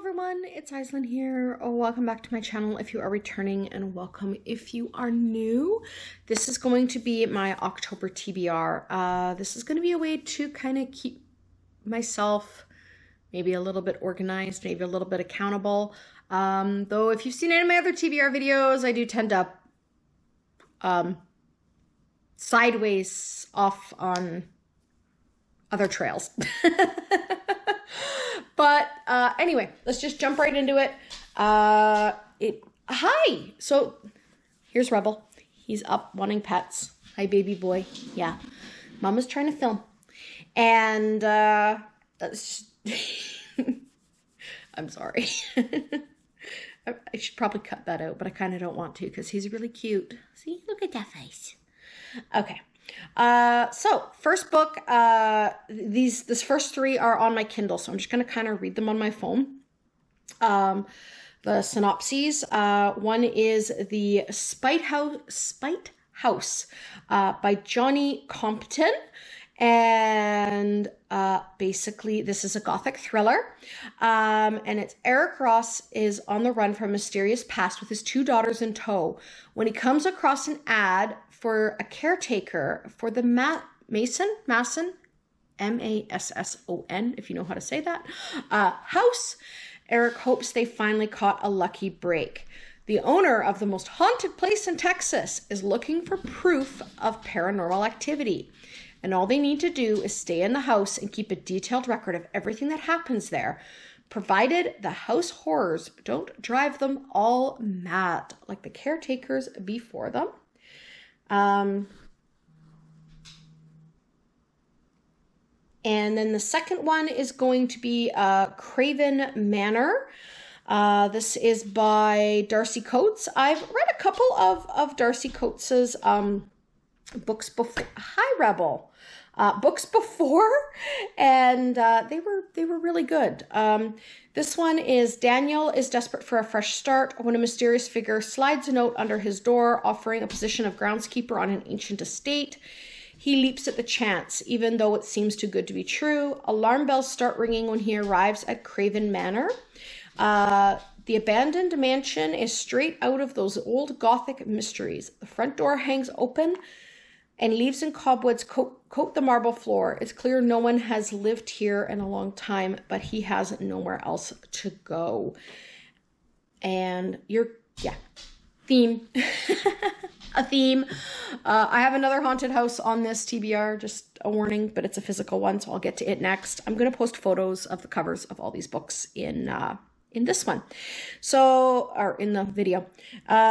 everyone, it's Aislinn here. Welcome back to my channel if you are returning, and welcome if you are new. This is going to be my October TBR. This is going to be a way to kind of keep myself maybe a little bit organized, maybe a little bit accountable. Though if you've seen any of my other TBR videos, I do tend to sideways off on other trails. But anyway, let's just jump right into it. Hi! So here's Rebel. He's up wanting pets. Hi, baby boy. Yeah. Mama's trying to film. And I'm sorry. I should probably cut that out, but I kind of don't want to because he's really cute. See? Look at that face. Okay. So first book, this first three are on my Kindle, so I'm just going to kind of read them on my phone. The synopses, one is The Spite House, by Johnny Compton. And basically this is a gothic thriller, and it's Eric Ross is on the run from a mysterious past with his two daughters in tow when he comes across an ad for a caretaker for the Masson, M-A-S-S-O-N, if you know how to say that, house. Eric hopes they finally caught a lucky break. The owner of the most haunted place in Texas is looking for proof of paranormal activity. And all they need to do is stay in the house and keep a detailed record of everything that happens there, provided the house horrors don't drive them all mad like the caretakers before them. And then the second one is going to be Craven Manor. This is by Darcy Coates. I've read a couple of Darcy Coates's books before. Hi, Rebel. Books before, and they were really good. This one is Daniel is desperate for a fresh start when a mysterious figure slides a note under his door offering a position of groundskeeper on an ancient estate. He leaps at the chance, even though it seems too good to be true. Alarm bells start ringing when he arrives at Craven Manor. The abandoned mansion is straight out of those old Gothic mysteries. The front door hangs open, and leaves and cobwebs coat the marble floor. It's clear no one has lived here in a long time, but he has nowhere else to go. And theme. A theme. I have another haunted house on this TBR, just a warning, but it's a physical one, so I'll get to it next. I'm going to post photos of the covers of all these books in this one, or in the video.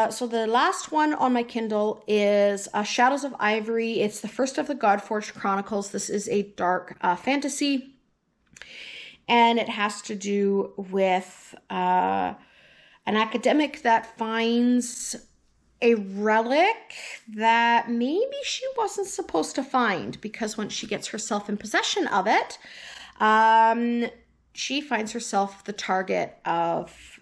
So the last one on my Kindle is Shadows of Ivory. It's the first of the Godforged Chronicles. This is a dark fantasy, and it has to do with an academic that finds a relic that maybe she wasn't supposed to find, because when she gets herself in possession of it, she finds herself the target of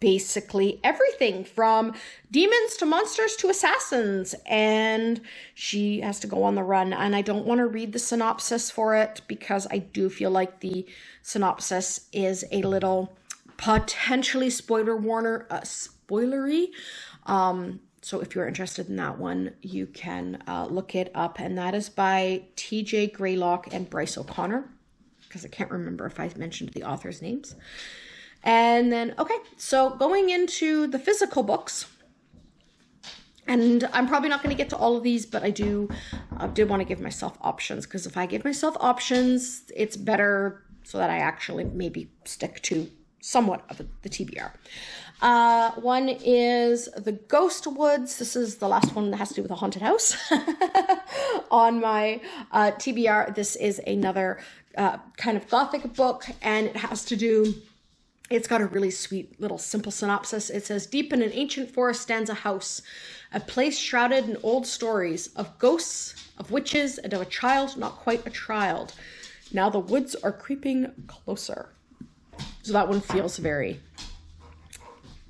basically everything from demons to monsters to assassins, and she has to go on the run. And I don't want to read the synopsis for it because I do feel like the synopsis is a little potentially spoilery. So if you're interested in that one, you can look it up, and that is by TJ Greylock and Bryce O'Connor, because I can't remember if I mentioned the authors' names. And then, okay, so going into the physical books, and I'm probably not going to get to all of these, but I did want to give myself options, because if I give myself options, it's better so that I actually maybe stick to somewhat of the TBR. One is The Ghost Woods. This is the last one that has to do with a haunted house on my TBR. This is another kind of gothic book, and it has to do, it's got a really sweet little simple synopsis. It says, deep in an ancient forest stands a house, a place shrouded in old stories of ghosts, of witches, and of a child not quite a child. Now the woods are creeping closer. So that one feels very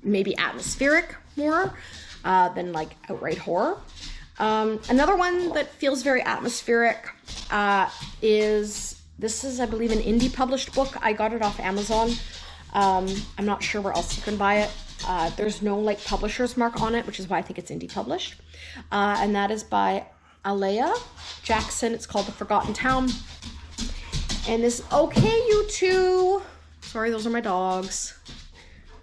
maybe atmospheric more than like outright horror. Another one that feels very atmospheric is, this is, I believe, an indie published book. I got it off Amazon. I'm not sure where else you can buy it. There's no like publisher's mark on it, which is why I think it's indie published. And that is by Alea Jackson. It's called The Forgotten Town. And this, okay, you two. Sorry, those are my dogs.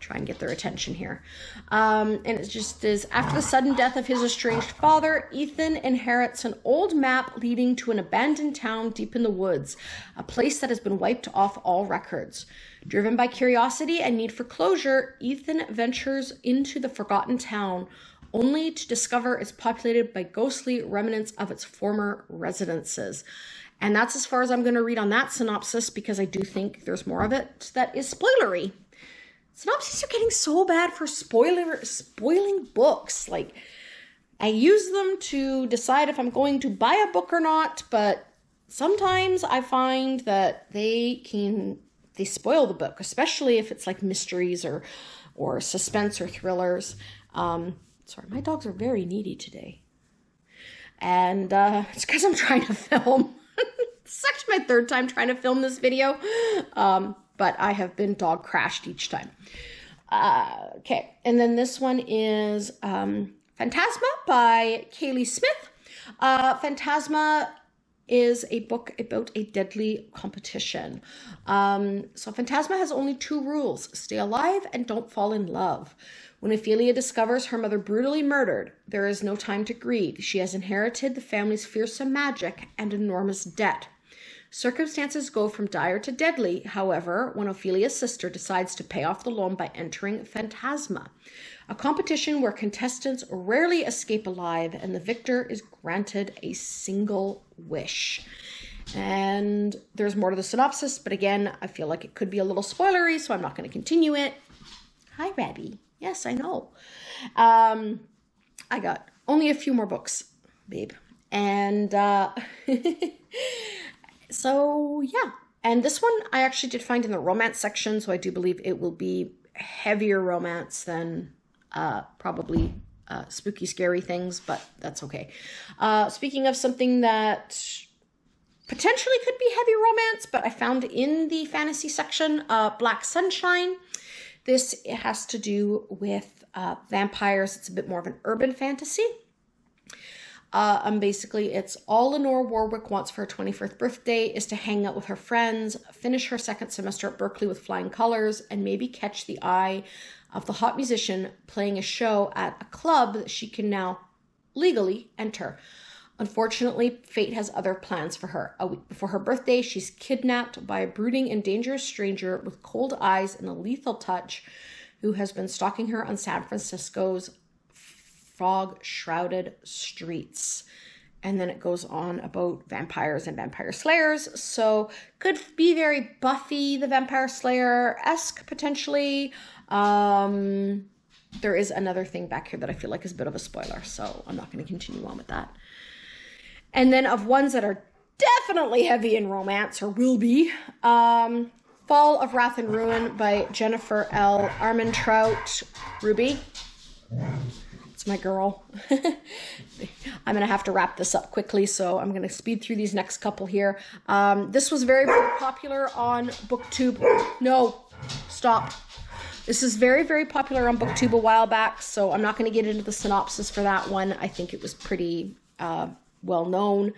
Try and get their attention here. And it just is, after the sudden death of his estranged father, Ethan inherits an old map leading to an abandoned town deep in the woods, a place that has been wiped off all records. Driven by curiosity and need for closure, Ethan ventures into the forgotten town, only to discover it's populated by ghostly remnants of its former residences. And that's as far as I'm going to read on that synopsis, because I do think there's more of it that is spoilery. Synopses are getting so bad for spoiling books. Like, I use them to decide if I'm going to buy a book or not, but sometimes I find that they spoil the book, especially if it's like mysteries or suspense or thrillers. Sorry, my dogs are very needy today. And it's because I'm trying to film. This is actually my third time trying to film this video. But I have been dog crashed each time. Okay, and then this one is Phantasma by Kaylee Smith. Phantasma is a book about a deadly competition. So Phantasma has only 2 rules: stay alive and don't fall in love. When Ophelia discovers her mother brutally murdered, there is no time to grieve. She has inherited the family's fearsome magic and enormous debt. Circumstances go from dire to deadly, however, when Ophelia's sister decides to pay off the loan by entering Phantasma, a competition where contestants rarely escape alive and the victor is granted a single wish. And there's more to the synopsis, but again, I feel like it could be a little spoilery, so I'm not going to continue it. Hi, Rabby. Yes, I know. I got only a few more books, babe. And so, yeah. And this one I actually did find in the romance section, so I do believe it will be heavier romance than probably spooky, scary things, but that's okay. Speaking of something that potentially could be heavy romance, but I found in the fantasy section, Black Sunshine. This has to do with vampires. It's a bit more of an urban fantasy. Basically, it's all Lenore Warwick wants for her 21st birthday is to hang out with her friends, finish her second semester at Berkeley with flying colors, and maybe catch the eye of the hot musician playing a show at a club that she can now legally enter. Unfortunately, fate has other plans for her. A week before her birthday, she's kidnapped by a brooding and dangerous stranger with cold eyes and a lethal touch who has been stalking her on San Francisco's fog-shrouded streets. And then it goes on about vampires and vampire slayers. So could be very Buffy the Vampire Slayer-esque, potentially. There is another thing back here that I feel like is a bit of a spoiler, so I'm not going to continue on with that. And then of ones that are definitely heavy in romance, or will be, Fall of Wrath and Ruin by Jennifer L. Armentrout. Ruby. It's my girl. I'm going to have to wrap this up quickly, so I'm going to speed through these next couple here. This was very, very popular on BookTube. No, stop. This is very, very popular on BookTube a while back, so I'm not going to get into the synopsis for that one. I think it was pretty well known.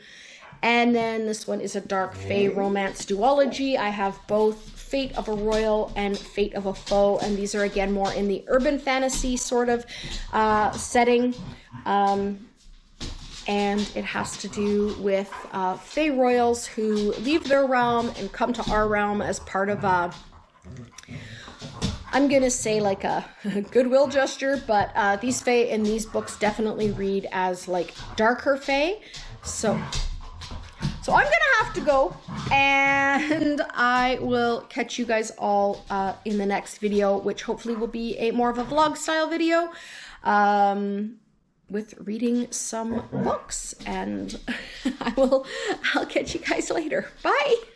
And then this one is a dark fae romance duology. I have both Fate of a Royal and Fate of a Foe, and these are again more in the urban fantasy sort of setting. And it has to do with fae royals who leave their realm and come to our realm as part of I'm going to say like a goodwill gesture, but these fae in these books definitely read as like darker fae. So I'm going to have to go, and I will catch you guys all in the next video, which hopefully will be a more of a vlog style video with reading some books, and I'll catch you guys later. Bye.